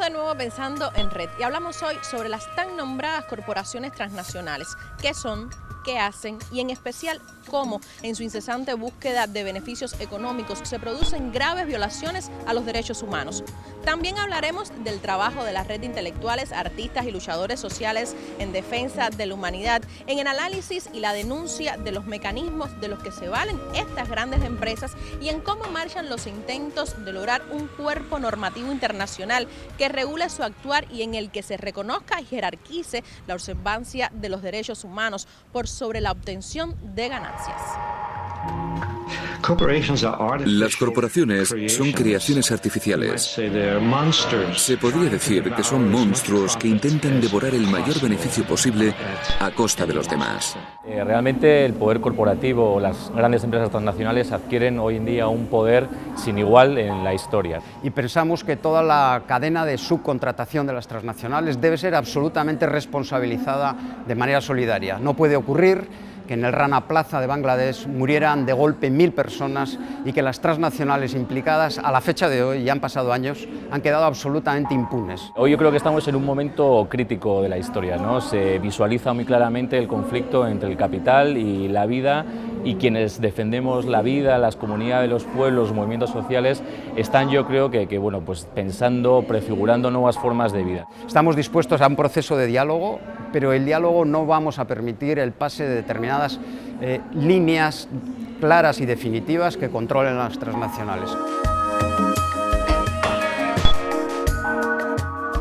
de nuevo Pensando en Red y hablamos hoy sobre las tan nombradas corporaciones transnacionales. ¿Qué son? ¿Qué hacen? Y en especial, cómo en su incesante búsqueda de beneficios económicos se producen graves violaciones a los derechos humanos. También hablaremos del trabajo de la red de intelectuales, artistas y luchadores sociales en defensa de la humanidad, en el análisis y la denuncia de los mecanismos de los que se valen estas grandes empresas y en cómo marchan los intentos de lograr un cuerpo normativo internacional que regule su actuar y en el que se reconozca y jerarquice la observancia de los derechos humanos por sobre la obtención de ganancias. Las corporaciones son creaciones artificiales. Se podría decir que son monstruos que intentan devorar el mayor beneficio posible a costa de los demás. Realmente el poder corporativo o las grandes empresas transnacionales adquieren hoy en día un poder sin igual en la historia. Y pensamos que toda la cadena de subcontratación de las transnacionales debe ser absolutamente responsabilizada de manera solidaria. No puede ocurrir que en el Rana Plaza de Bangladesh murieran de golpe 1000 personas y que las transnacionales implicadas a la fecha de hoy, ya han pasado años, han quedado absolutamente impunes. Hoy yo creo que estamos en un momento crítico de la historia, ¿no? Se visualiza muy claramente el conflicto entre el capital y la vida, y quienes defendemos la vida, las comunidades, los pueblos, los movimientos sociales, están yo creo que pues pensando, prefigurando nuevas formas de vida. Estamos dispuestos a un proceso de diálogo, pero el diálogo no vamos a permitir el pase de determinadas líneas claras y definitivas que controlen las transnacionales.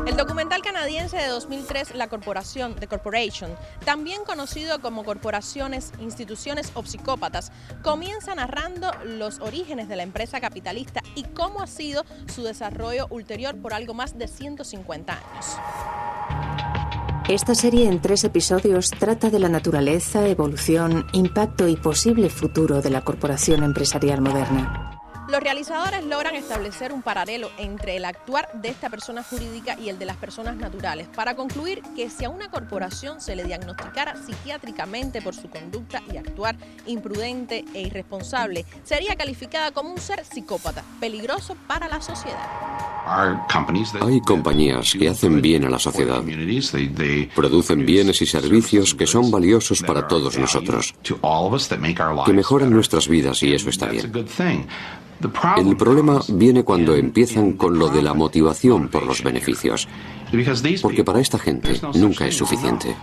El documental canadiense de 2003, La Corporación, The Corporation, también conocido como corporaciones, instituciones o psicópatas, comienza narrando los orígenes de la empresa capitalista y cómo ha sido su desarrollo ulterior por algo más de 150 años. Esta serie en 3 episodios trata de la naturaleza, evolución, impacto y posible futuro de la corporación empresarial moderna. Los realizadores logran establecer un paralelo entre el actuar de esta persona jurídica y el de las personas naturales, para concluir que si a una corporación se le diagnosticara psiquiátricamente por su conducta y actuar imprudente e irresponsable, sería calificada como un ser psicópata, peligroso para la sociedad. Hay compañías que hacen bien a la sociedad, producen bienes y servicios que son valiosos para todos nosotros, que mejoran nuestras vidas y eso está bien. El problema viene cuando empiezan con lo de la motivación por los beneficios, porque para esta gente nunca es suficiente.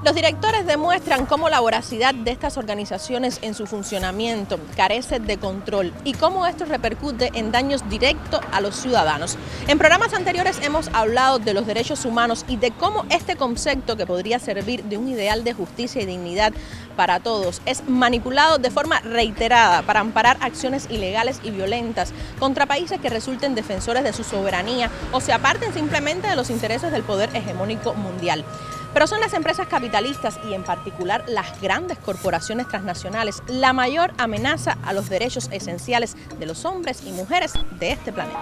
Los directores demuestran cómo la voracidad de estas organizaciones en su funcionamiento carece de control y cómo esto repercute en daños directos a los ciudadanos. En programas anteriores hemos hablado de los derechos humanos y de cómo este concepto, que podría servir de un ideal de justicia y dignidad para todos, es manipulado de forma reiterada para amparar acciones ilegales y violentas contra países que resulten defensores de su soberanía o se aparten simplemente de los intereses del poder hegemónico mundial. Pero son las empresas capitalistas y en particular las grandes corporaciones transnacionales la mayor amenaza a los derechos esenciales de los hombres y mujeres de este planeta.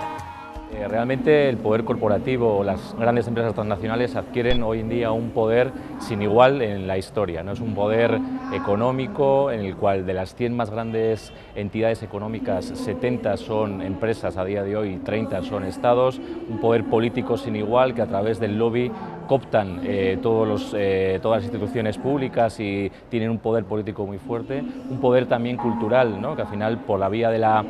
Realmente el poder corporativo o las grandes empresas transnacionales adquieren hoy en día un poder sin igual en la historia, ¿no? Es un poder económico en el cual de las 100 más grandes entidades económicas, 70 son empresas a día de hoy y 30 son estados, un poder político sin igual que a través del lobby cooptan todas las instituciones públicas y tienen un poder político muy fuerte, un poder también cultural, ¿no? Que al final por la vía de la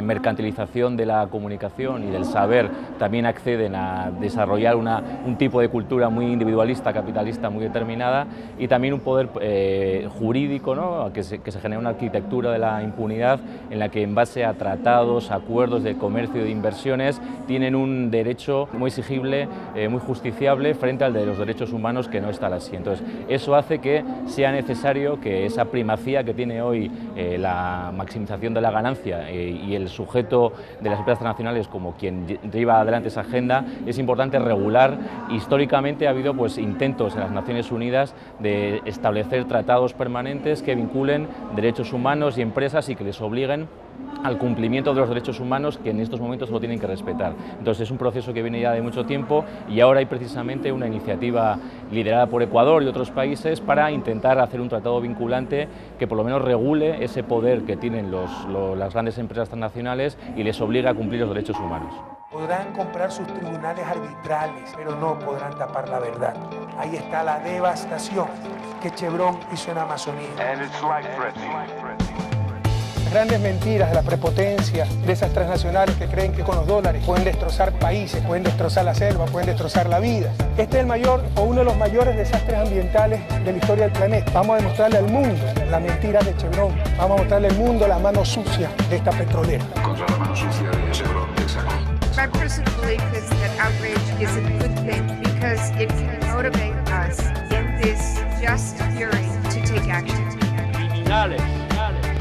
mercantilización de la comunicación y del saber también acceden a desarrollar un tipo de cultura muy individualista, capitalista, muy determinada, y también un poder jurídico, ¿no? que se genera una arquitectura de la impunidad en la que en base a tratados, acuerdos de comercio y de inversiones tienen un derecho muy exigible, muy justiciable frente al de los derechos humanos, que no está así. Entonces eso hace que sea necesario que esa primacía que tiene hoy la maximización de la ganancia y el sujeto de las empresas transnacionales como quien lleva adelante esa agenda, es importante regular. Históricamente ha habido intentos en las Naciones Unidas de establecer tratados permanentes que vinculen derechos humanos y empresas y que les obliguen al cumplimiento de los derechos humanos, que en estos momentos lo tienen que respetar. Entonces es un proceso que viene ya de mucho tiempo y ahora hay precisamente una iniciativa liderada por Ecuador y otros países para intentar hacer un tratado vinculante que por lo menos regule ese poder que tienen las grandes empresas transnacionales y les obliga a cumplir los derechos humanos. Podrán comprar sus tribunales arbitrales, pero no podrán tapar la verdad. Ahí está la devastación que Chevron hizo en Amazonía. Las grandes mentiras de la prepotencia de esas transnacionales que creen que con los dólares pueden destrozar países, pueden destrozar la selva, pueden destrozar la vida. Este es el mayor o uno de los mayores desastres ambientales de la historia del planeta. Vamos a demostrarle al mundo la mentira de Chevron. Vamos a mostrarle al mundo la mano sucia de esta petrolera. Contra la mano sucia de Chevron, exacto. My personal belief is that outrage is a good thing because it can motivate us in this just fury to take action.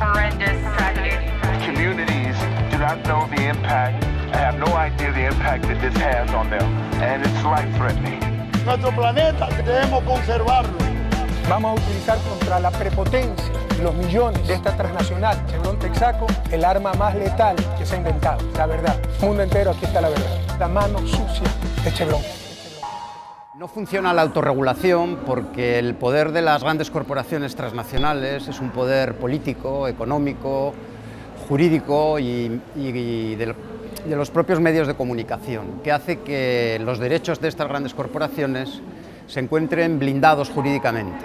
Horrendous tragedy. Communities do not know the impact, have no idea the impact that this has on them, and it's life-threatening. Nuestro planeta debemos conservarlo. Vamos a utilizar contra la prepotencia y los millones de esta transnacional, Chevron Texaco, el arma más letal que se ha inventado, la verdad. El mundo entero, aquí está la verdad. La mano sucia de Chevron. No funciona la autorregulación porque el poder de las grandes corporaciones transnacionales es un poder político, económico, jurídico y de los propios medios de comunicación, que hace que los derechos de estas grandes corporaciones se encuentren blindados jurídicamente.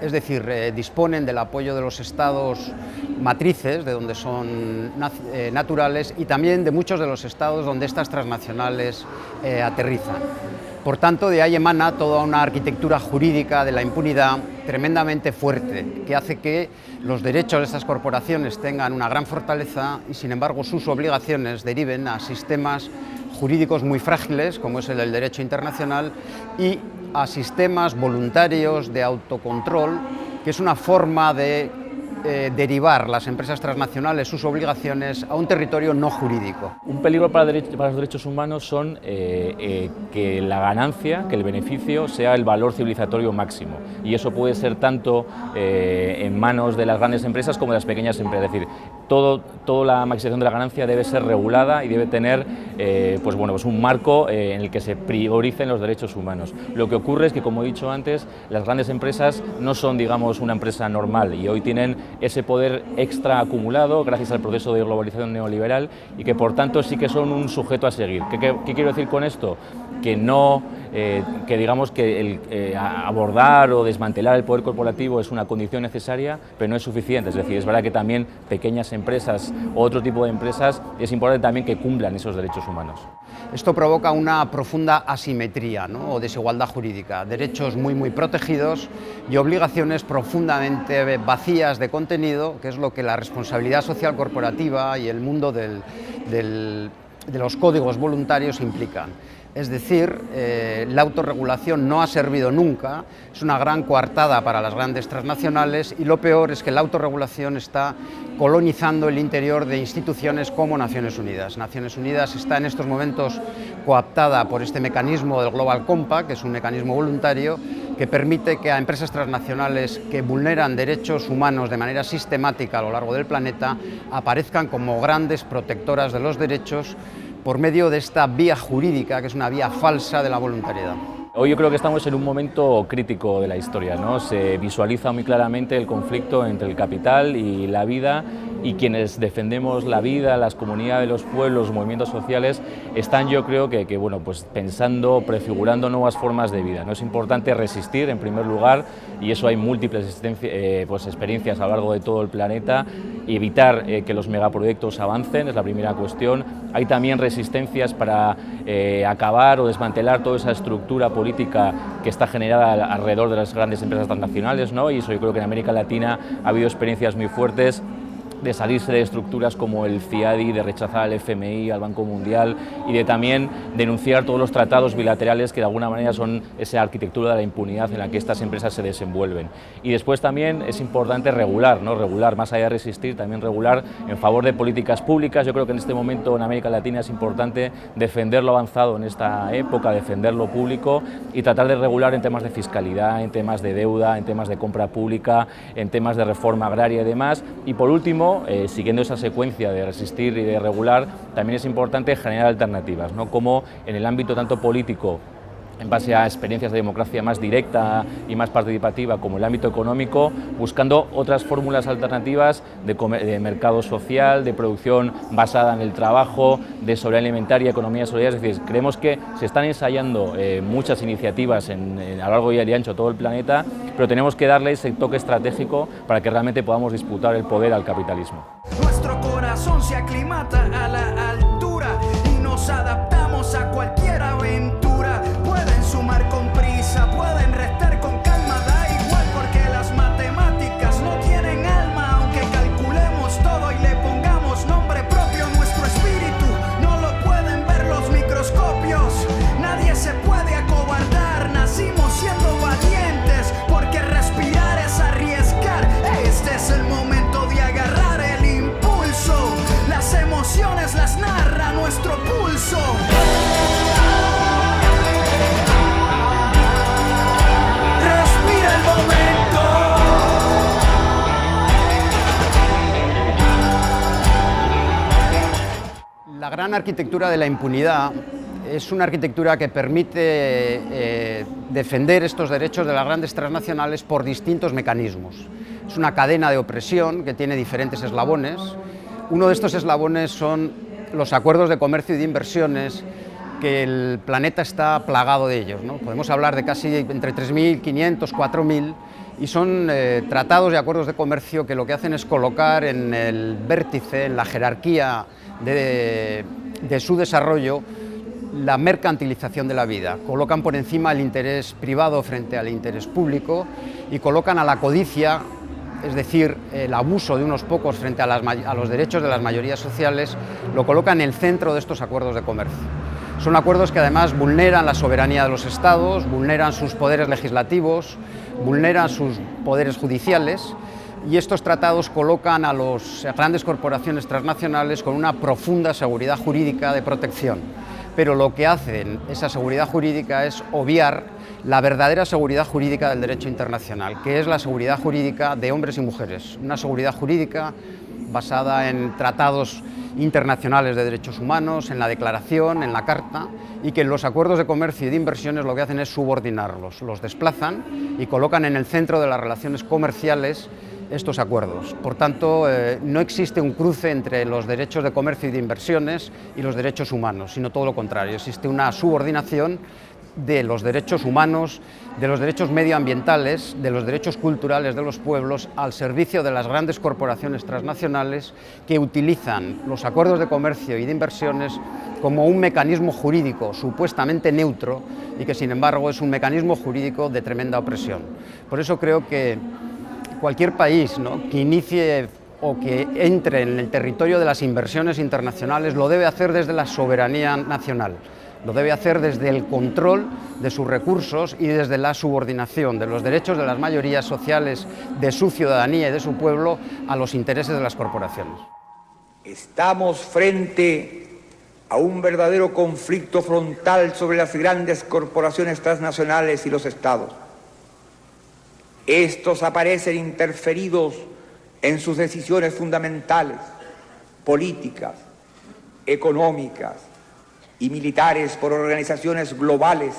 Es decir, disponen del apoyo de los estados matrices, de donde son naturales, y también de muchos de los estados donde estas transnacionales aterrizan. Por tanto, de ahí emana toda una arquitectura jurídica de la impunidad tremendamente fuerte, que hace que los derechos de estas corporaciones tengan una gran fortaleza y, sin embargo, sus obligaciones deriven a sistemas jurídicos muy frágiles, como es el del derecho internacional, y a sistemas voluntarios de autocontrol, que es una forma de derivar las empresas transnacionales sus obligaciones a un territorio no jurídico. Un peligro para los derechos humanos son que la ganancia, que el beneficio sea el valor civilizatorio máximo, y eso puede ser tanto en manos de las grandes empresas como de las pequeñas empresas. Es decir, toda la maximización de la ganancia debe ser regulada y debe tener pues un marco en el que se prioricen los derechos humanos. Lo que ocurre es que, como he dicho antes, las grandes empresas no son, digamos, una empresa normal, y hoy tienen ese poder extra acumulado gracias al proceso de globalización neoliberal, y que por tanto sí que son un sujeto a seguir. ¿Qué quiero decir con esto? Que no, que digamos que abordar o desmantelar el poder corporativo es una condición necesaria, pero no es suficiente. Es decir, es verdad que también pequeñas empresas o otro tipo de empresas es importante también que cumplan esos derechos humanos. Esto provoca una profunda asimetría, ¿no?, o desigualdad jurídica, derechos muy protegidos y obligaciones profundamente vacías de contenido, que es lo que la responsabilidad social corporativa y el mundo de los códigos voluntarios implican. Es decir, la autorregulación no ha servido nunca, es una gran coartada para las grandes transnacionales, y lo peor es que la autorregulación está colonizando el interior de instituciones como Naciones Unidas. Naciones Unidas está en estos momentos cooptada por este mecanismo del Global Compact, que es un mecanismo voluntario que permite que a empresas transnacionales que vulneran derechos humanos de manera sistemática a lo largo del planeta aparezcan como grandes protectoras de los derechos por medio de esta vía jurídica, que es una vía falsa de la voluntariedad. Hoy yo creo que estamos en un momento crítico de la historia, ¿no? Se visualiza muy claramente el conflicto entre el capital y la vida, y quienes defendemos la vida, las comunidades, los pueblos, los movimientos sociales, están, yo creo que pensando, prefigurando nuevas formas de vida, ¿no? Es importante resistir, en primer lugar, y eso hay múltiples experiencias a lo largo de todo el planeta, y evitar que los megaproyectos avancen, es la primera cuestión. Hay también resistencias para acabar o desmantelar toda esa estructura política que está generada alrededor de las grandes empresas transnacionales, ¿no? Y eso yo creo que en América Latina ha habido experiencias muy fuertes de salirse de estructuras como el CIADI, de rechazar al FMI, al Banco Mundial, y de también denunciar todos los tratados bilaterales que de alguna manera son esa arquitectura de la impunidad en la que estas empresas se desenvuelven. Y después también es importante regular, ¿no? Regular, más allá de resistir, también regular en favor de políticas públicas. Yo creo que en este momento en América Latina es importante defender lo avanzado en esta época, defender lo público y tratar de regular en temas de fiscalidad, en temas de deuda, en temas de compra pública, en temas de reforma agraria y demás. Y por último, siguiendo esa secuencia de resistir y de regular, también es importante generar alternativas, ¿no? Como en el ámbito tanto político en base a experiencias de democracia más directa y más participativa, como el ámbito económico, buscando otras fórmulas alternativas de mercado social, de producción basada en el trabajo, de soberanía alimentaria, economía solidaria. Es decir, creemos que se están ensayando muchas iniciativas a lo largo y ancho de todo el planeta, pero tenemos que darle ese toque estratégico para que realmente podamos disputar el poder al capitalismo. Nuestro corazón se aclimata a la altura y nos adaptamos a cualquier aventura. Pueden sumar con prisa, pueden restar con calma, da igual porque las matemáticas no tienen alma. Aunque calculemos todo y le pongamos nombre propio, nuestro espíritu no lo pueden ver los microscopios. Nadie se puede acobardar, nacimos siendo valientes, porque respirar es arriesgar. Este es el momento de agarrar el impulso, las emociones las narra nuestro pulso. La gran arquitectura de la impunidad es una arquitectura que permite defender estos derechos de las grandes transnacionales por distintos mecanismos. Es una cadena de opresión que tiene diferentes eslabones. Uno de estos eslabones son los acuerdos de comercio y de inversiones, que el planeta está plagado de ellos, ¿no? Podemos hablar de casi entre 3.500, 4.000, y son tratados y acuerdos de comercio que lo que hacen es colocar en el vértice, en la jerarquía de su desarrollo, la mercantilización de la vida. Colocan por encima el interés privado frente al interés público y colocan a la codicia, es decir, el abuso de unos pocos frente a los derechos de las mayorías sociales, lo colocan en el centro de estos acuerdos de comercio. Son acuerdos que además vulneran la soberanía de los estados, vulneran sus poderes legislativos, vulneran sus poderes judiciales, y estos tratados colocan a las grandes corporaciones transnacionales con una profunda seguridad jurídica de protección. Pero lo que hacen esa seguridad jurídica es obviar la verdadera seguridad jurídica del derecho internacional, que es la seguridad jurídica de hombres y mujeres, una seguridad jurídica basada en tratados internacionales de derechos humanos, en la Declaración, en la Carta, y que en los acuerdos de comercio y de inversiones lo que hacen es subordinarlos, los desplazan y colocan en el centro de las relaciones comerciales estos acuerdos. Por tanto, no existe un cruce entre los derechos de comercio y de inversiones y los derechos humanos, sino todo lo contrario, existe una subordinación de los derechos humanos, de los derechos medioambientales, de los derechos culturales de los pueblos al servicio de las grandes corporaciones transnacionales que utilizan los acuerdos de comercio y de inversiones como un mecanismo jurídico supuestamente neutro y que sin embargo es un mecanismo jurídico de tremenda opresión. Por eso creo que cualquier país, ¿no?, que inicie o que entre en el territorio de las inversiones internacionales lo debe hacer desde la soberanía nacional. Lo debe hacer desde el control de sus recursos y desde la subordinación de los derechos de las mayorías sociales, de su ciudadanía y de su pueblo a los intereses de las corporaciones. Estamos frente a un verdadero conflicto frontal sobre las grandes corporaciones transnacionales y los estados. Estos aparecen interferidos en sus decisiones fundamentales, políticas, económicas y militares por organizaciones globales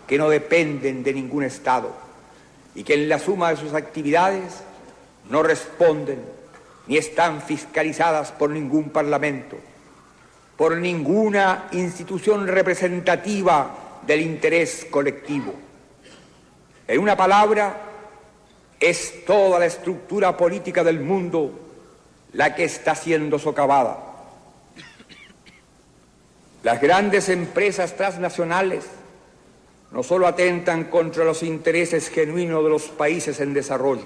que no dependen de ningún Estado y que en la suma de sus actividades no responden ni están fiscalizadas por ningún parlamento, por ninguna institución representativa del interés colectivo. En una palabra, es toda la estructura política del mundo la que está siendo socavada. Las grandes empresas transnacionales no solo atentan contra los intereses genuinos de los países en desarrollo,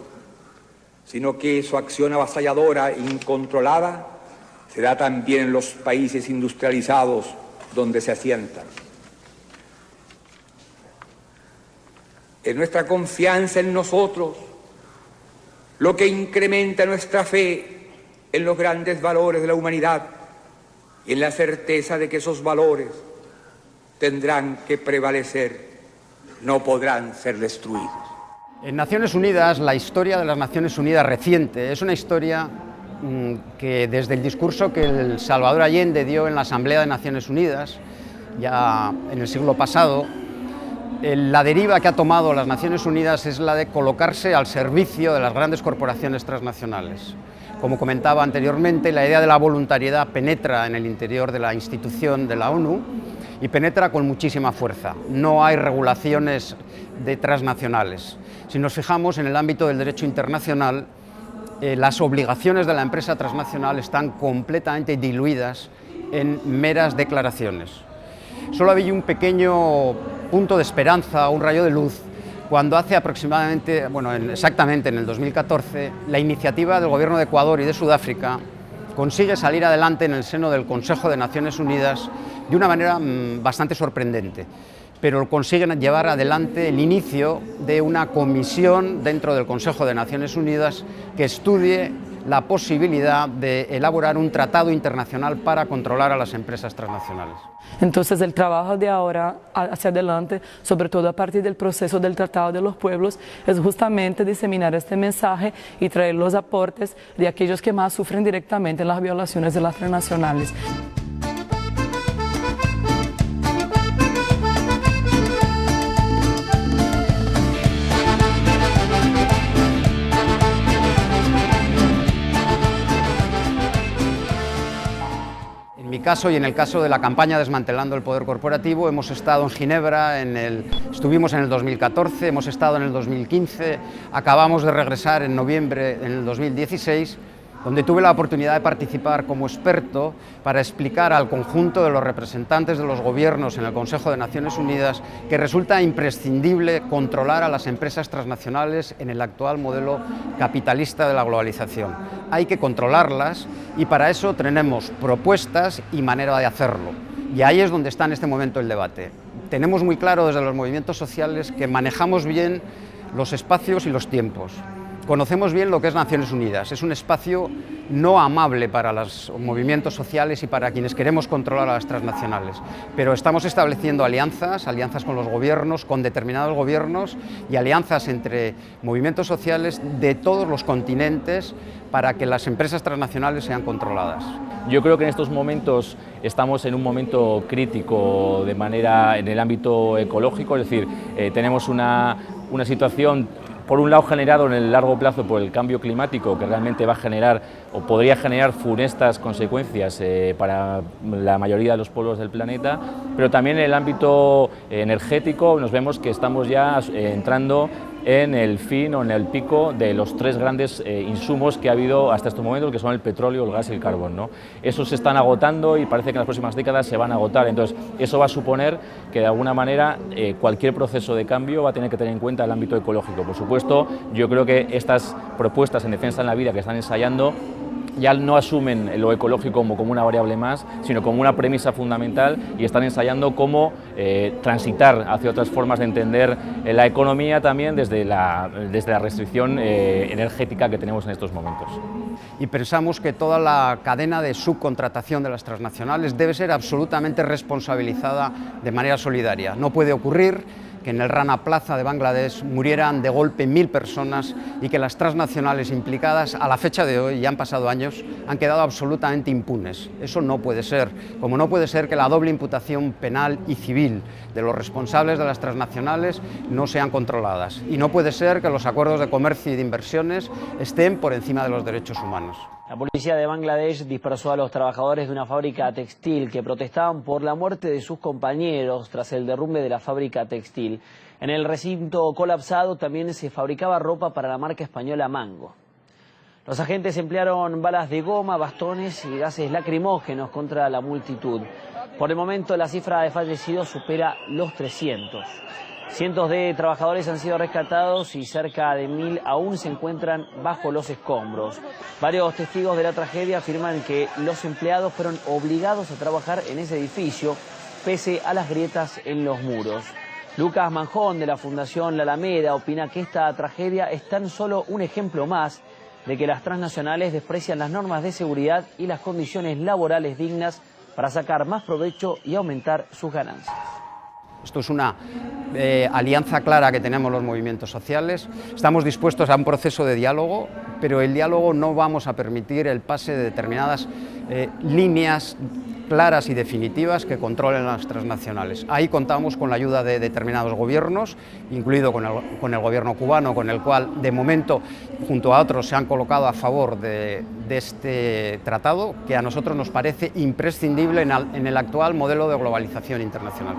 sino que su acción avasalladora e incontrolada se da también en los países industrializados donde se asientan. Es nuestra confianza en nosotros lo que incrementa nuestra fe en los grandes valores de la humanidad y en la certeza de que esos valores tendrán que prevalecer, no podrán ser destruidos. En Naciones Unidas, la historia de las Naciones Unidas reciente es una historia que desde el discurso que el Salvador Allende dio en la Asamblea de Naciones Unidas, ya en el siglo pasado, La deriva que ha tomado las Naciones Unidas es la de colocarse al servicio de las grandes corporaciones transnacionales. Como comentaba anteriormente, la idea de la voluntariedad penetra en el interior de la institución de la ONU y penetra con muchísima fuerza. No hay regulaciones de transnacionales. Si nos fijamos en el ámbito del derecho internacional, las obligaciones de la empresa transnacional están completamente diluidas en meras declaraciones. Solo había un pequeño punto de esperanza, un rayo de luz, cuando hace aproximadamente, exactamente en el 2014, la iniciativa del gobierno de Ecuador y de Sudáfrica consigue salir adelante en el seno del Consejo de Naciones Unidas de una manera bastante sorprendente, pero consiguen llevar adelante el inicio de una comisión dentro del Consejo de Naciones Unidas que estudie la posibilidad de elaborar un tratado internacional para controlar a las empresas transnacionales. Entonces el trabajo de ahora hacia adelante, sobre todo a partir del proceso del Tratado de los Pueblos, es justamente diseminar este mensaje y traer los aportes de aquellos que más sufren directamente las violaciones de las transnacionales. En mi caso y en el caso de la campaña Desmantelando el Poder Corporativo, hemos estado en Ginebra, estuvimos en el 2014, hemos estado en el 2015, acabamos de regresar en noviembre en el 2016, donde tuve la oportunidad de participar como experto para explicar al conjunto de los representantes de los gobiernos en el Consejo de Naciones Unidas que resulta imprescindible controlar a las empresas transnacionales en el actual modelo capitalista de la globalización. Hay que controlarlas y para eso tenemos propuestas y manera de hacerlo. Y ahí es donde está en este momento el debate. Tenemos muy claro desde los movimientos sociales que manejamos bien los espacios y los tiempos. Conocemos bien lo que es Naciones Unidas, es un espacio no amable para los movimientos sociales y para quienes queremos controlar a las transnacionales, pero estamos estableciendo alianzas con los gobiernos, con determinados gobiernos y alianzas entre movimientos sociales de todos los continentes para que las empresas transnacionales sean controladas. Yo creo que en estos momentos estamos en un momento crítico de manera en el ámbito ecológico, es decir, tenemos una situación por un lado generado en el largo plazo por el cambio climático, que realmente va a generar o podría generar funestas consecuencias para la mayoría de los pueblos del planeta, pero también en el ámbito energético nos vemos que estamos ya entrando en el fin o en el pico de los tres grandes insumos que ha habido hasta estos momentos, que son el petróleo, el gas y el carbón, ¿no? Esos se están agotando y parece que en las próximas décadas se van a agotar, entonces eso va a suponer que de alguna manera cualquier proceso de cambio va a tener que tener en cuenta el ámbito ecológico. Por supuesto, yo creo que estas propuestas en defensa en la vida que están ensayando ya no asumen lo ecológico como una variable más, sino como una premisa fundamental y están ensayando cómo transitar hacia otras formas de entender la economía también desde la restricción energética que tenemos en estos momentos. Y pensamos que toda la cadena de subcontratación de las transnacionales debe ser absolutamente responsabilizada de manera solidaria. No puede ocurrir que en el Rana Plaza de Bangladesh murieran de golpe 1000 personas y que las transnacionales implicadas a la fecha de hoy, ya han pasado años, han quedado absolutamente impunes. Eso no puede ser, como no puede ser que la doble imputación penal y civil de los responsables de las transnacionales no sean controladas. Y no puede ser que los acuerdos de comercio y de inversiones estén por encima de los derechos humanos. La policía de Bangladesh dispersó a los trabajadores de una fábrica textil que protestaban por la muerte de sus compañeros tras el derrumbe de la fábrica textil. En el recinto colapsado también se fabricaba ropa para la marca española Mango. Los agentes emplearon balas de goma, bastones y gases lacrimógenos contra la multitud. Por el momento la cifra de fallecidos supera los 300. Cientos de trabajadores han sido rescatados y cerca de 1000 aún se encuentran bajo los escombros. Varios testigos de la tragedia afirman que los empleados fueron obligados a trabajar en ese edificio pese a las grietas en los muros. Lucas Manjón de la Fundación La Alameda opina que esta tragedia es tan solo un ejemplo más de que las transnacionales desprecian las normas de seguridad y las condiciones laborales dignas para sacar más provecho y aumentar sus ganancias. Esto es una alianza clara que tenemos los movimientos sociales. Estamos dispuestos a un proceso de diálogo, pero el diálogo no vamos a permitir el pase de determinadas líneas claras y definitivas que controlen las transnacionales. Ahí contamos con la ayuda de determinados gobiernos, incluido con el gobierno cubano, con el cual de momento junto a otros se han colocado a favor de este tratado, que a nosotros nos parece imprescindible en el actual modelo de globalización internacional.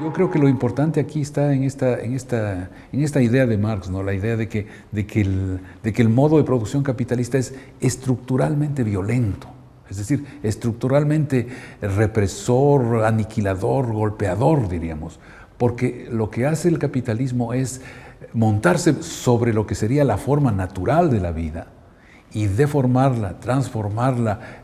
Yo creo que lo importante aquí está en esta idea de Marx, ¿no? La idea de que el modo de producción capitalista es estructuralmente violento, es decir, estructuralmente represor, aniquilador, golpeador, diríamos, porque lo que hace el capitalismo es montarse sobre lo que sería la forma natural de la vida y deformarla, transformarla,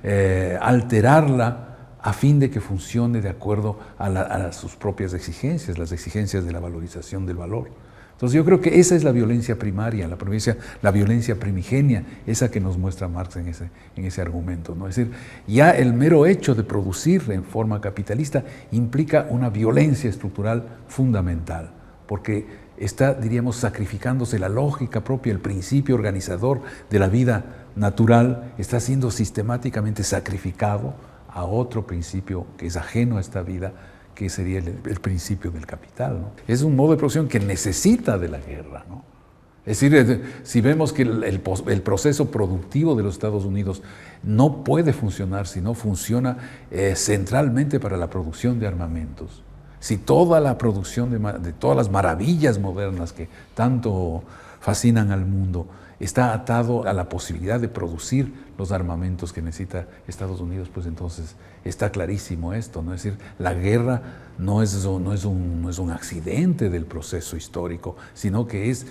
alterarla, a fin de que funcione de acuerdo a sus propias exigencias, las exigencias de la valorización del valor. Entonces yo creo que esa es la violencia primaria, la violencia primigenia, esa que nos muestra Marx en ese argumento, ¿no? Es decir, ya el mero hecho de producir en forma capitalista implica una violencia estructural fundamental, porque está, diríamos, sacrificándose la lógica propia, el principio organizador de la vida natural, está siendo sistemáticamente sacrificado a otro principio que es ajeno a esta vida, que sería el principio del capital, ¿no? Es un modo de producción que necesita de la guerra, ¿no? Es decir, si vemos que el proceso productivo de los Estados Unidos no puede funcionar si no funciona centralmente para la producción de armamentos, si toda la producción de todas las maravillas modernas que tanto fascinan al mundo está atado a la posibilidad de producir los armamentos que necesita Estados Unidos, pues entonces está clarísimo esto, ¿no? Es decir, la guerra no es un accidente del proceso histórico, sino que es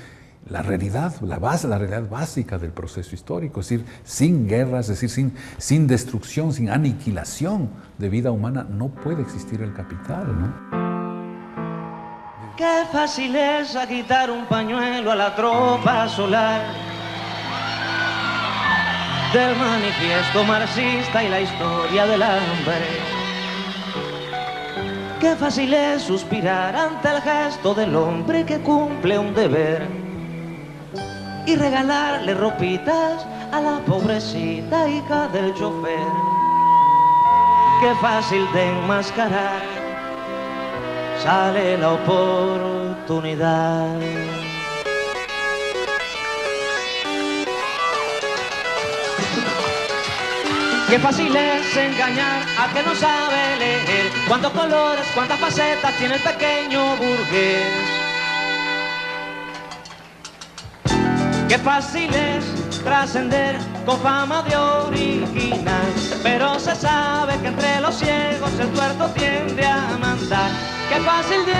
la realidad, la realidad básica del proceso histórico. Es decir, sin guerras, es decir, sin destrucción, sin aniquilación de vida humana, no puede existir el capital, ¿no? Qué fácil es agitar un pañuelo a la tropa solar del manifiesto marxista y la historia del hambre. Qué fácil es suspirar ante el gesto del hombre que cumple un deber y regalarle ropitas a la pobrecita hija del chofer. Qué fácil de enmascarar sale la oportunidad. Qué fácil es engañar a que no sabe leer. Cuántos colores, cuántas facetas tiene el pequeño burgués. Qué fácil es trascender con fama de original, pero se sabe que entre los ciegos el tuerto tiende a mandar. Qué fácil de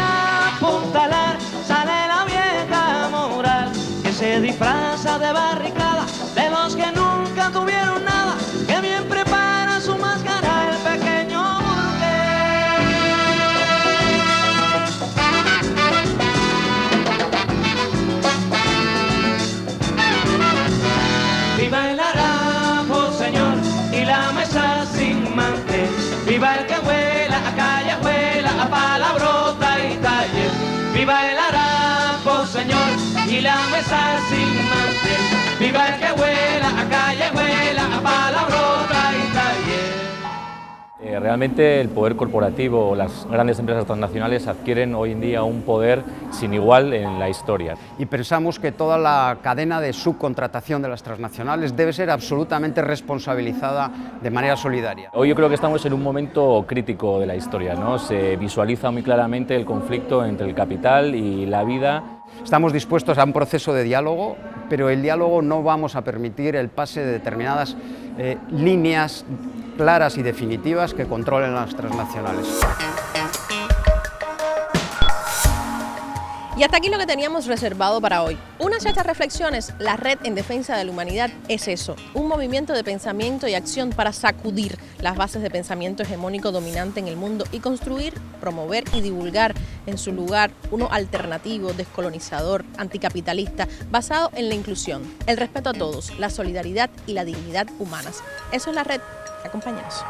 apuntalar sale la vieja moral, que se disfraza de barricada de los que nunca tuvieron nada, que bien prepara su máscara el pequeño Viva el harapo, señor, y la mesa sin mantel. Viva el que huela a callejuela, a palabrota y taller. Viva el harapo, señor, y la mesa sin mantel. Viva el que huela a callejuela, a palabrota y taller. Realmente el poder corporativo, las grandes empresas transnacionales adquieren hoy en día un poder sin igual en la historia. Y pensamos que toda la cadena de subcontratación de las transnacionales debe ser absolutamente responsabilizada de manera solidaria. Hoy yo creo que estamos en un momento crítico de la historia, ¿no? Se visualiza muy claramente el conflicto entre el capital y la vida. Estamos dispuestos a un proceso de diálogo, pero el diálogo no vamos a permitir el pase de determinadas líneas claras y definitivas que controlen las transnacionales. Y hasta aquí lo que teníamos reservado para hoy. Unas hechas reflexiones, la Red en Defensa de la Humanidad es eso, un movimiento de pensamiento y acción para sacudir las bases de pensamiento hegemónico dominante en el mundo y construir, promover y divulgar en su lugar uno alternativo, descolonizador, anticapitalista, basado en la inclusión, el respeto a todos, la solidaridad y la dignidad humanas. Eso es la Red. Acompáñanos.